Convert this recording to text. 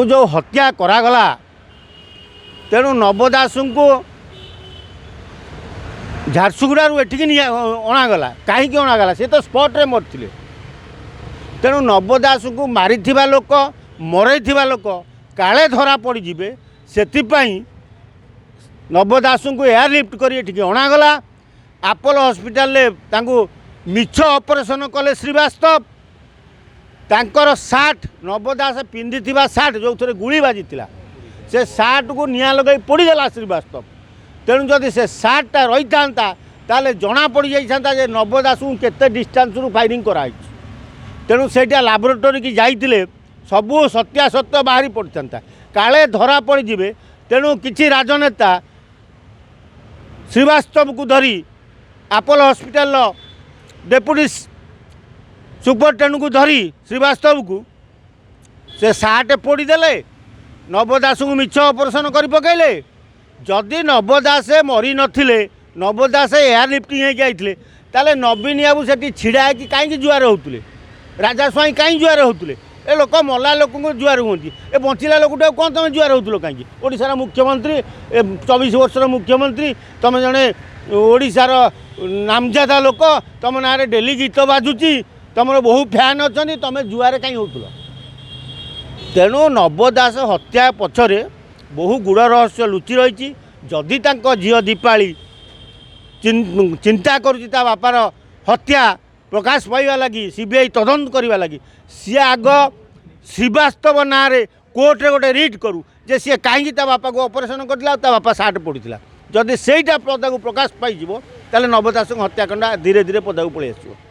ताकू जो हत्या करागला तेणु नव दास को झारसुगुड़ू एठिक अणागला कहीं अणागला सी तो स्पॉट्रे मरते तेणु नव दास को मारी लोक मरई लोक काले धरा पड़े से नव दास को एयरलिफ्ट कर अणागला आपोलो हॉस्पिटल मिछ ऑपरेशन कले श्रीवास्तव तांकर सार्ट नव दास पिंधि सार्ट जो थे गुली बाजी से सार्ट को निया लगे पोड़ीगला श्रीवास्तव तेणु जदि से सार्टा रही था ताले जना पड़ जाता जे नव दास को केते डिस्टेंस रु फायरिंग कराई तेणु सेटा लैबोरेटरी की जाइए सबू सत्यासत्य बाहरी पड़ता काले धरा पड़े तेणु किसी राजनेता श्रीवास्तव को धरी आपोलो हॉस्पिटल डेप्यूटी सुपरिटेडेंट को धरी श्रीवास्तव को से सार्ट पोड़ीदेले नव दास को मिछ ऑपरेशन कर पकड़े जदि नव दास मरी नथिले नव दास एयरलिफ्टिंग होते ताले नवीन बाबू से छिड़ा है कि कहीं जुआर होते राजा स्वाई कहीं जुआर होते ए लोक मला लोक जुआर हूँ ए बंचला लोकटा कौन तुम जुआर हो कहीं ओडिशार मुख्यमंत्री 24 वर्षर मुख्यमंत्री तुम जड़े ओडिशार नामजादा लोक तुम ना डेली गीत बाजुची तुम बहु फैन अच्छा तुम जुआर कहीं हो तेणु नव दास हत्या पछरे बहु गुड़ रहस्य लुचि रही जदि झील दीपाली चिंता करुच्चा बापार हत्या प्रकाश पाइबा लगी सीबीआई तदंत करने लगी सी आग श्रीवास्तव ना कोर्टे गोटे रिट करू जे सी कहीं बापा को ऑपरेशन करता बापा सार्ट पड़ा जदि सेटा पदा को प्रकाश पाई ताले नव दास हत्याकांड धीरे धीरे पदा को पलि आस।